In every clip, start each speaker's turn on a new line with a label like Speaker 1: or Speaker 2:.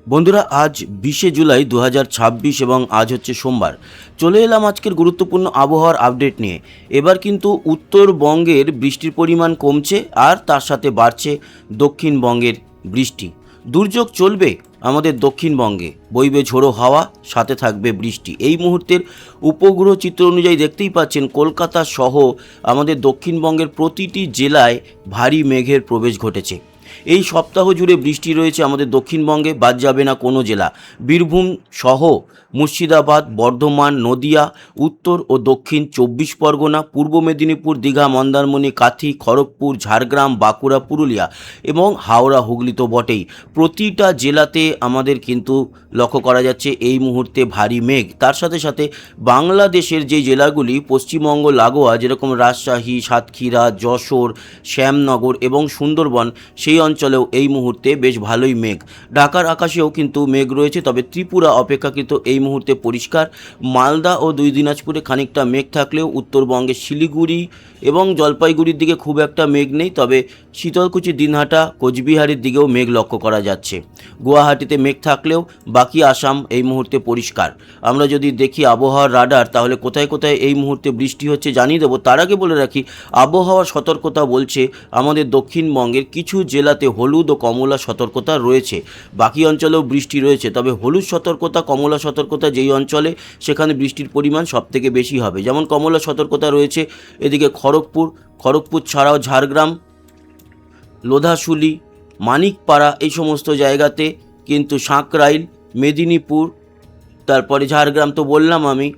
Speaker 1: বন্ধুরা, আজ 20শে জুলাই 2026 এবং আজ হচ্ছে সোমবার। চলে এলাম আজকের গুরুত্বপূর্ণ আবহাওয়ার আপডেট নিয়ে। এবার কিন্তু উত্তরবঙ্গের বৃষ্টির পরিমাণ কমছে আর তার সাথে বাড়ছে দক্ষিণবঙ্গের বৃষ্টি। দুর্যোগ চলবে আমাদের দক্ষিণবঙ্গে, বইবে ঝোড়ো হাওয়া, সাথে থাকবে বৃষ্টি। এই মুহূর্তের উপগ্রহ চিত্র অনুযায়ী দেখতেই পাচ্ছেন কলকাতা সহ আমাদের দক্ষিণবঙ্গের প্রতিটি জেলায় ভারী মেঘের প্রবেশ ঘটেছে। এই সপ্তাহ জুড়ে বৃষ্টি রয়েছে আমাদের দক্ষিণবঙ্গে, বাদ যাবে না কোনো জেলা। বীরভূম সহ মুর্শিদাবাদ, বর্ধমান, নদিয়া, উত্তর ও দক্ষিণ 24 পরগনা, পূর্ব মেদিনীপুর, দীঘা, মন্দারমণি, কাথি, খড়গপুর, ঝাড়গ্রাম, বাঁকুড়া, পুরুলিয়া এবং হাওড়া, হুগলি তো বটেই। প্রতিটা জেলাতে আমাদের কিন্তু লক্ষ্য করা যাচ্ছে এই মুহূর্তে ভারী মেঘ। তার সাথে সাথে বাংলাদেশের যে জেলাগুলি পশ্চিমবঙ্গ লাগোয়া, যেরকম রাজশাহী, সাতক্ষীরা, যশোর, শ্যামনগর এবং সুন্দরবন, সেই অঞ্চলেও এই মুহূর্তে বেশ ভালোই মেঘ। ঢাকার আকাশেও কিন্তু মেঘ রয়েছে, তবে ত্রিপুরা অপেক্ষাকৃত এই মুহূর্তে পরিষ্কার। মালদা ও দুই দিনাজপুরে খানিকটা মেঘ থাকলেও উত্তরবঙ্গের শিলিগুড়ি এবং জলপাইগুড়ির দিকে খুব একটা মেঘ নেই, তবে শীতলকুচি, দিনহাটা, কোচবিহারের দিকেও মেঘ লক্ষ্য করা যাচ্ছে। গুয়াহাটিতে মেঘ থাকলেও বাকি আসাম এই মুহূর্তে পরিষ্কার। আমরা যদি দেখি আবহাওয়ার রাডার, তাহলে কোথায় কোথায় এই মুহূর্তে বৃষ্টি হচ্ছে জানিয়ে দেবো। তার আগে বলে রাখি, আবহাওয়ার সতর্কতা বলছে আমাদের দক্ষিণবঙ্গের কিছু জেলাতে হলুদ ও কমলা সতর্কতা রয়েছে, বাকি অঞ্চলেও বৃষ্টি রয়েছে। তবে হলুদ সতর্কতা, কমলা সতর্কতা যেই অঞ্চলে, সেখানে বৃষ্টির পরিমাণ সবথেকে বেশি হবে। যেমন কমলা সতর্কতা রয়েছে এদিকে খড়গপুর ছাড়াও ঝাড়গ্রাম, লোধাশুলি, মানিকপাড়া, এই সমস্ত জায়গাতে কিন্তু সাঁকরাইল, মেদিনীপুর, তারপরে ঝাড়গ্রাম তো বললাম আমি,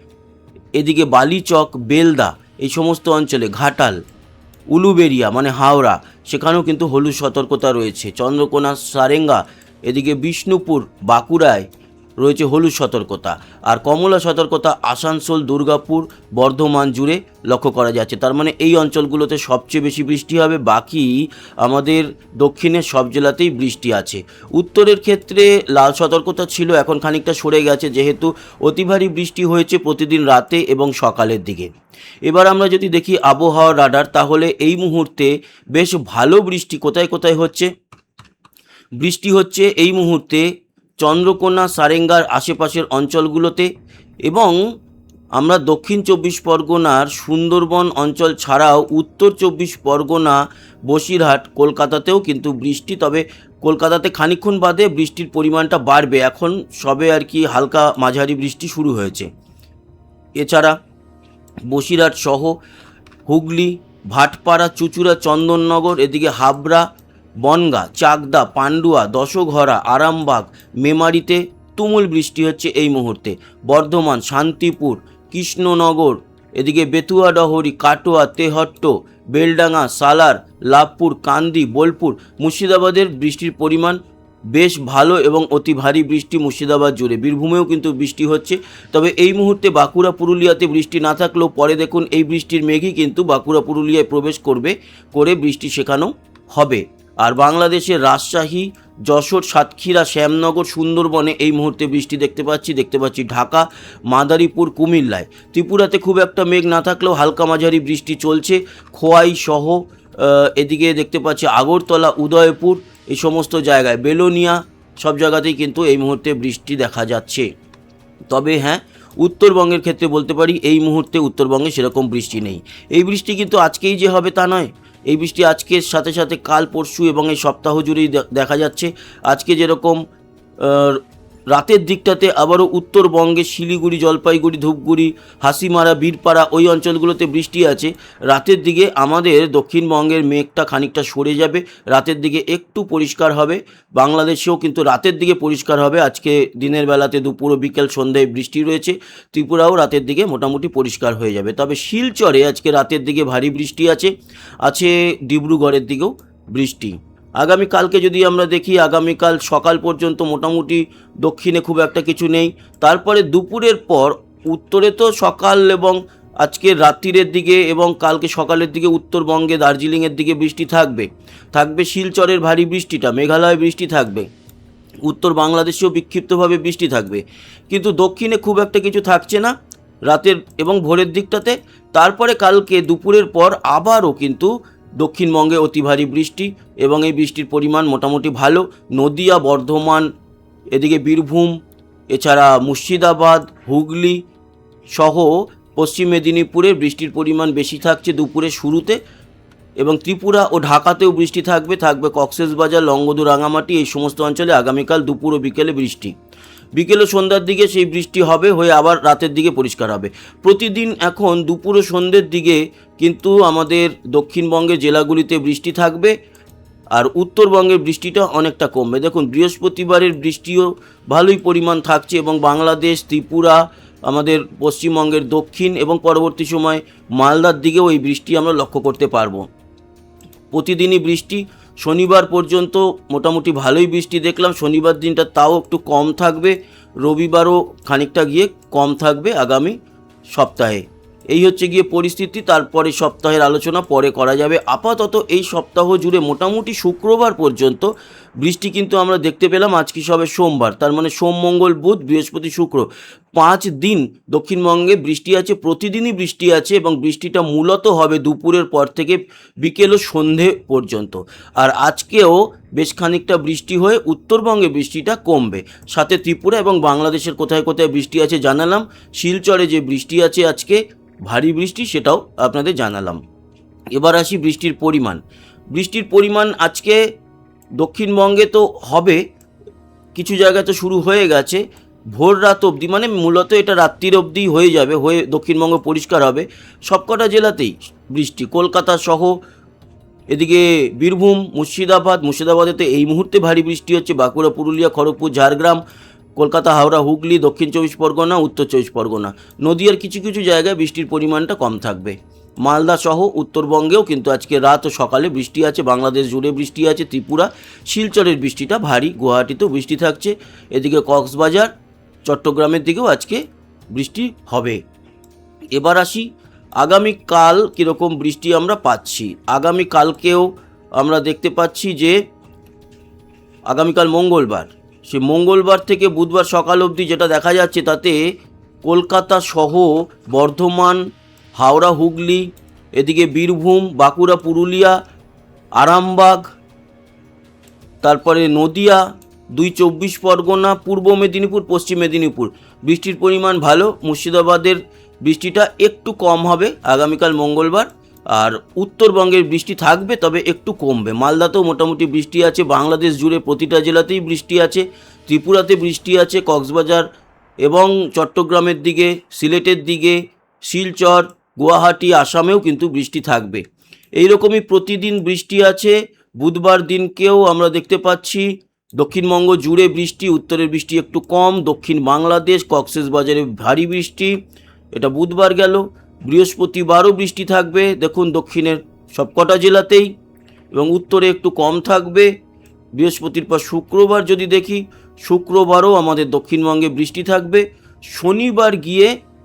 Speaker 1: এদিকে বালিচক, বেলদা, এই সমস্ত অঞ্চলে, ঘাটাল, উলুবেড়িয়া মানে হাওড়া, সেখানেও কিন্তু হলুদ সতর্কতা রয়েছে। চন্দ্রকোনা, সারেঙ্গা, এদিকে বিষ্ণুপুর, বাঁকুড়ায় রয়েছে হলুদ সতর্কতা। আর কমলা সতর্কতা আসানসোল, দুর্গাপুর, বর্ধমান জুড়ে লক্ষ্য করা যাচ্ছে। তার মানে এই অঞ্চলগুলোতে সবচেয়ে বেশি বৃষ্টি হবে, বাকি আমাদের দক্ষিণের সব জেলাতেই বৃষ্টি আছে। উত্তরের ক্ষেত্রে লাল সতর্কতা ছিল, এখন খানিকটা সরে গেছে, যেহেতু অতি ভারী বৃষ্টি হয়েছে প্রতিদিন রাতে এবং সকালের দিকে। এবার আমরা যদি দেখি আবহাওয়ার রাডার, তাহলে এই মুহূর্তে বেশ ভালো বৃষ্টি কোথায় কোথায় হচ্ছে। বৃষ্টি হচ্ছে এই মুহূর্তে চন্দ্রকোনা, সারেঙ্গার আশেপাশের অঞ্চলগুলোতে, এবং আমরা দক্ষিণ 24 পরগনার সুন্দরবন অঞ্চল ছাড়াও উত্তর 24 পরগনা, বসিরহাট, কলকাতাতেও কিন্তু বৃষ্টি। তবে কলকাতাতে খানিকক্ষণ বাদে বৃষ্টির পরিমাণটা বাড়বে, এখন সবে আর কি হালকা মাঝারি বৃষ্টি শুরু হয়েছে। এছাড়া বসিরহাট সহ হুগলি, ভাটপাড়া, চুঁচুড়া, চন্দননগর, এদিকে হাবড়া, বনগাঁ, চাকদা, পান্ডুয়া, দশঘরা, আরামবাগ, মেমারিতে তুমুল বৃষ্টি হচ্ছে এই মুহূর্তে। বর্ধমান, শান্তিপুর, কৃষ্ণনগর, এদিকে বেতুয়াডহরি, কাটোয়া, তেহট্ট, বেলডাঙ্গা, সালার, লাভপুর, কান্দি, বোলপুর, মুর্শিদাবাদের বৃষ্টির পরিমাণ বেশ ভালো এবং অতি ভারী বৃষ্টি মুর্শিদাবাদ জুড়ে। বীরভূমেও কিন্তু বৃষ্টি হচ্ছে, তবে এই মুহূর্তে বাঁকুড়া, পুরুলিয়াতে বৃষ্টি না থাকলেও পরে দেখুন এই বৃষ্টির মেঘই কিন্তু বাঁকুড়া, পুরুলিয়ায় প্রবেশ করে বৃষ্টি সেখানেও হবে। আর বাংলাদেশের রাজশাহী, যশোর, সাতক্ষীরা, শ্যামনগর, সুন্দরবনে এই মুহূর্তে বৃষ্টি দেখতে পাচ্ছি। ঢাকা, মাদারীপুর, কুমিল্লায়। ত্রিপুরাতে খুব একটা মেঘ না থাকলেও হালকা মাঝারি বৃষ্টি চলছে। খোয়াই সহ এদিকে দেখতে পাচ্ছি আগরতলা, উদয়পুর, এই সমস্ত জায়গায়, বেলোনিয়া, সব জায়গাতেই কিন্তু এই মুহূর্তে বৃষ্টি দেখা যাচ্ছে। তবে হ্যাঁ, উত্তরবঙ্গের ক্ষেত্রে বলতে পারি এই মুহূর্তে উত্তরবঙ্গে সেরকম বৃষ্টি নেই। এই বৃষ্টি কিন্তু আজকেই যে হবে তা নয়, এই বৃষ্টি আজকের সাথে সাথে কাল, পরশু এবং এই সপ্তাহ জুড়েই দেখা যাচ্ছে। আজকে যেরকম রাতের দিকটাতে আবারও উত্তরবঙ্গে শিলিগুড়ি, জলপাইগুড়ি, ধূপগুড়ি, হাসিমারা, বীরপাড়া, ওই অঞ্চলগুলোতে বৃষ্টি আছে। রাতের দিকে আমাদের দক্ষিণবঙ্গের মেঘটা খানিকটা সরে যাবে, রাতের দিকে একটু পরিষ্কার হবে। বাংলাদেশেও কিন্তু রাতের দিকে পরিষ্কার হবে। আজকে দিনের বেলাতে দুপুর ও বিকেল সন্ধ্যায় বৃষ্টি রয়েছে। ত্রিপুরাও রাতের দিকে মোটামুটি পরিষ্কার হয়ে যাবে। তবে শিলচরে আজকে রাতের দিকে ভারী বৃষ্টি আছে ডিব্রুগড়ের দিকেও বৃষ্টি। আগামীকালকে যদি আমরা দেখি, আগামীকাল সকাল পর্যন্ত মোটামুটি দক্ষিণে খুব একটা কিছু নেই। তারপরে দুপুরের পর উত্তরে তো সকাল এবং আজকে রাত্রিরের দিকে এবং কালকে সকালের দিকে উত্তরবঙ্গে, দার্জিলিংয়ের দিকে বৃষ্টি থাকবে শিলচরের ভারী বৃষ্টিটা, মেঘালয়ে বৃষ্টি থাকবে, উত্তর বাংলাদেশেও বিক্ষিপ্তভাবে বৃষ্টি থাকবে। কিন্তু দক্ষিণে খুব একটা কিছু থাকছে না রাতের এবং ভোরের দিকটাতে। তারপরে কালকে দুপুরের পর আবারও কিন্তু দক্ষিণবঙ্গে অতি ভারী বৃষ্টি, এবং এই বৃষ্টির পরিমাণ মোটামুটি ভালো। নদিয়া, বর্ধমান, এদিকে বীরভূম, এছাড়া মুর্শিদাবাদ, হুগলি সহ পশ্চিম মেদিনীপুরে বৃষ্টির পরিমাণ বেশি থাকছে দুপুরের শুরুতে, এবং ত্রিপুরা ও ঢাকাতেও বৃষ্টি থাকবে কক্সবাজার, লংগদু, রাঙামাটি এই সমস্ত অঞ্চলে আগামীকাল দুপুর ও বিকেলে বৃষ্টি। বিকেল ও সন্ধ্যার দিকে সেই বৃষ্টি হবে, হয়ে আবার রাতের দিকে পরিষ্কার হবে। প্রতিদিন এখন দুপুর ও সন্ধ্যের দিকে কিন্তু আমাদের দক্ষিণবঙ্গের জেলাগুলিতে বৃষ্টি থাকবে, আর উত্তরবঙ্গের বৃষ্টিটা অনেকটা কমবে। দেখুন, বৃহস্পতিবারের বৃষ্টিও ভালোই পরিমাণ থাকছে, এবং বাংলাদেশ, ত্রিপুরা, আমাদের পশ্চিমবঙ্গের দক্ষিণ এবং পরবর্তী সময় মালদার দিকেও এই বৃষ্টি আমরা লক্ষ্য করতে পারবো। প্রতিদিনই বৃষ্টি, শনিবার পর্যন্ত মোটামুটি ভালোই বৃষ্টি দেখলাম। শনিবার দিনটা তাও একটু কম থাকবে, রবিবারও খানিকটা গিয়ে কম থাকবে আগামী সপ্তাহে। এই হচ্ছে গিয়ে পরিস্থিতি। তারপরে সপ্তাহের আলোচনা পরে করা যাবে। আপাতত এই সপ্তাহ জুড়ে মোটামুটি শুক্রবার পর্যন্ত বৃষ্টি কিন্তু আমরা দেখতে পেলাম। আজকে সবে সোমবার, তার মানে সোম, মঙ্গল, বুধ, বৃহস্পতি, শুক্র 5 দিন দক্ষিণবঙ্গে বৃষ্টি আছে। প্রতিদিনই বৃষ্টি আছে, এবং বৃষ্টিটা মূলত হবে দুপুরের পর থেকে বিকেল ও সন্ধে পর্যন্ত। আর আজকেও বেশ খানিকটা বৃষ্টি হয়ে উত্তরবঙ্গে বৃষ্টিটা কমবে। সাথে ত্রিপুরা এবং বাংলাদেশের কোথায় কোথায় বৃষ্টি আছে জানালাম। শিলচরে যে বৃষ্টি আছে আজকে ভারী বৃষ্টি, সেটাও আপনাদের জানালাম। এবার আসি বৃষ্টির পরিমাণ। বৃষ্টির পরিমাণ আজকে দক্ষিণবঙ্গে তো হবে, কিছু জায়গায় তো শুরু হয়ে গেছে। ভোর রাত অবধি, মানে মূলত এটা রাত্রির অবধি হয়ে যাবে, হয়ে দক্ষিণবঙ্গ পরিষ্কার হবে। সবকটা জেলাতেই বৃষ্টি, কলকাতা সহ। এদিকে বীরভূম, মুর্শিদাবাদেতে এই মুহূর্তে ভারী বৃষ্টি হচ্ছে। বাঁকুড়া, পুরুলিয়া, খড়গপুর, ঝাড়গ্রাম, কলকাতা, হাওড়া, হুগলি, দক্ষিণ 24 পরগনা, উত্তর 24 পরগনা, নদিয়ার কিছু কিছু জায়গায় বৃষ্টির পরিমাণটা কম থাকবে। মালদা সহ উত্তরবঙ্গেও কিন্তু আজকে রাত ও সকালে বৃষ্টি আছে। বাংলাদেশ জুড়ে বৃষ্টি আছে। ত্রিপুরা, শিলচরের বৃষ্টিটা ভারী, গুয়াহাটিতেও বৃষ্টি থাকছে। এদিকে কক্সবাজার, চট্টগ্রামের দিকেও আজকে বৃষ্টি হবে। এবার আসি আগামীকাল কীরকম বৃষ্টি আমরা পাচ্ছি। আগামীকালকেও আমরা দেখতে পাচ্ছি যে আগামীকাল মঙ্গলবার, সে মঙ্গলবার থেকে বুধবার সকাল অবধি যেটা দেখা যাচ্ছে, তাতে কলকাতা সহ বর্ধমান, হাওড়া, হুগলি, এদিকে বীরভূম, বাঁকুড়া, পুরুলিয়া, আরামবাগ, তারপরে নদিয়া, 24 পরগনা, পূর্ব মেদিনীপুর, পশ্চিম মেদিনীপুর বৃষ্টির পরিমাণ ভালো। মুর্শিদাবাদের বৃষ্টিটা একটু কম হবে আগামীকাল মঙ্গলবার। আর উত্তরবঙ্গের বৃষ্টি থাকবে, তবে একটু কমবে। মালদাতেও মোটামুটি বৃষ্টি আছে। বাংলাদেশ জুড়ে প্রতিটা জেলাতেই বৃষ্টি আছে। ত্রিপুরাতে বৃষ্টি আছে, কক্সবাজার এবং চট্টগ্রামের দিকে, সিলেটের দিকে, শিলচর, গুয়াহাটি, আসামেও কিন্তু বৃষ্টি থাকবে। এই রকমই প্রতিদিন বৃষ্টি আছে। বুধবার দিনকেও আমরা দেখতে পাচ্ছি দক্ষিণবঙ্গ জুড়ে বৃষ্টি, উত্তরের বৃষ্টি একটু কম। দক্ষিণ বাংলাদেশ, কক্সবাজারে ভারী বৃষ্টি, এটা বুধবার গেল। বৃহস্পতিবারও বৃষ্টি থাকবে, দেখুন দক্ষিণের সবকটা জেলাতেই, এবং উত্তরে একটু কম থাকবে। বৃহস্পতির পর শুক্রবার যদি দেখি, শুক্রবারও আমাদের দক্ষিণবঙ্গে বৃষ্টি থাকবে।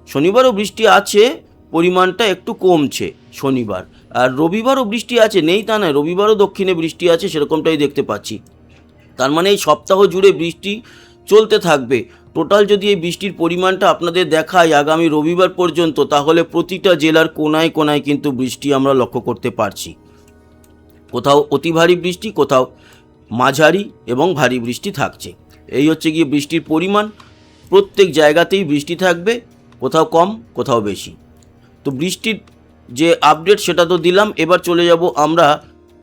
Speaker 1: শনিবারও বৃষ্টি আছে, পরিমাণটা একটু কমছে শনিবার। আর রবিবারও বৃষ্টি আছে, নেই তা নয়, রবিবারও দক্ষিণে বৃষ্টি আছে, সেরকমটাই দেখতে পাচ্ছি। তার মানে এই সপ্তাহ জুড়ে বৃষ্টি চলতে থাকবে। টোটাল যদি এই বৃষ্টির পরিমাণটা আপনাদের দেখাই আগামী রবিবার পর্যন্ত, তাহলে প্রতিটা জেলার কোনায় কোনায় কিন্তু বৃষ্টি আমরা লক্ষ্য করতে পারছি। কোথাও অতি ভারী বৃষ্টি, কোথাও মাঝারি এবং ভারী বৃষ্টি থাকছে। এই হচ্ছে গিয়ে বৃষ্টির পরিমাণ। প্রত্যেক জায়গাতেই বৃষ্টি থাকবে, কোথাও কম, কোথাও বেশি। তো বৃষ্টির যে আপডেট সেটা তো দিলাম। এবার চলে যাব আমরা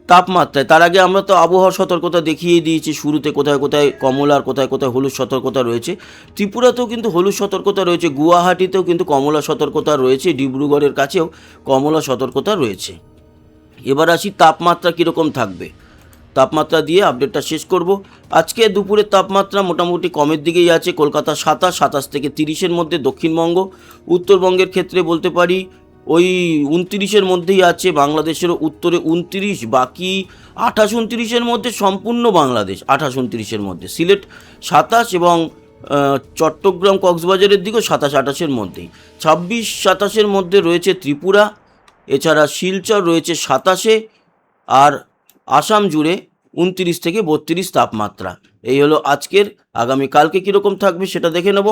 Speaker 1: তাপমাত্রায়। তার আগে আমরা তো আবহাওয়ার সতর্কতা দেখিয়ে দিয়েছি শুরুতে, কোথায় কোথায় কমলা আর কোথায় কোথায় হলুদ সতর্কতা রয়েছে। ত্রিপুরাতেও কিন্তু হলুদ সতর্কতা রয়েছে, গুয়াহাটিতেও কিন্তু কমলা সতর্কতা রয়েছে, ডিব্রুগড়ের কাছেও কমলা সতর্কতা রয়েছে। এবার আসি তাপমাত্রা কীরকম থাকবে। তাপমাত্রা দিয়ে আপডেটটা শেষ করব। আজকে দুপুরের তাপমাত্রা মোটামুটি কমের দিকেই আছে। কলকাতা 27 থেকে 30-এর মধ্যে। দক্ষিণবঙ্গ, উত্তরবঙ্গের ক্ষেত্রে বলতে পারি ওই 29-এর মধ্যেই আছে। বাংলাদেশেরও উত্তরে 29, বাকি 28-29-এর মধ্যে সম্পূর্ণ বাংলাদেশ 28-29-এর মধ্যে। সিলেট 27 এবং চট্টগ্রাম, কক্সবাজারের দিকেও 27-28-এর মধ্যেই। 26-27-এর মধ্যে রয়েছে ত্রিপুরা, এছাড়া শিলচর রয়েছে 27-এ, আর আসাম জুড়ে 29 থেকে 32 তাপমাত্রা। এই হলো আজকের। আগামীকালকে কীরকম থাকবে সেটা দেখে নেব।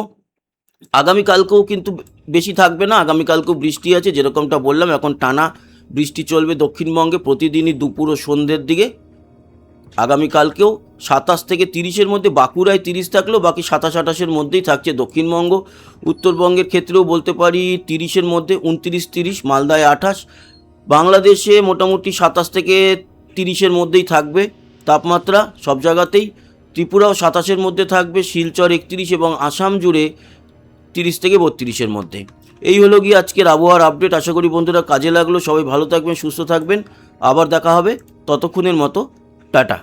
Speaker 1: আগামীকালকেও কিন্তু বেশি থাকবে না, আগামীকালকেও বৃষ্টি আছে। যেরকমটা বললাম, এখন টানা বৃষ্টি চলবে দক্ষিণবঙ্গে প্রতিদিনই দুপুর ও সন্ধ্যের দিকে। আগামীকালকেও 27 থেকে 30-এর মধ্যে, বাঁকুড়ায় 30 থাকলেও বাকি 27-28-এর মধ্যেই থাকছে দক্ষিণবঙ্গ। উত্তরবঙ্গের ক্ষেত্রেও বলতে পারি 30-এর মধ্যে, 29-30, মালদায় 28। বাংলাদেশে মোটামুটি 27 থেকে 30-এর মধ্যেই থাকবে তাপমাত্রা সব জায়গাতেই। ত্রিপুরাও 27-এর মধ্যে থাকবে, শিলচর 31 এবং আসাম জুড়ে 30 থেকে 32-এর মধ্যে। এই হলো গিয়ে আজকের আবহাওয়ার আপডেট। আশা করি বন্ধুরা কাজে লাগলো। সবাই ভালো থাকবেন, সুস্থ থাকবেন। আবার দেখা হবে, ততক্ষণের মতো টাটা।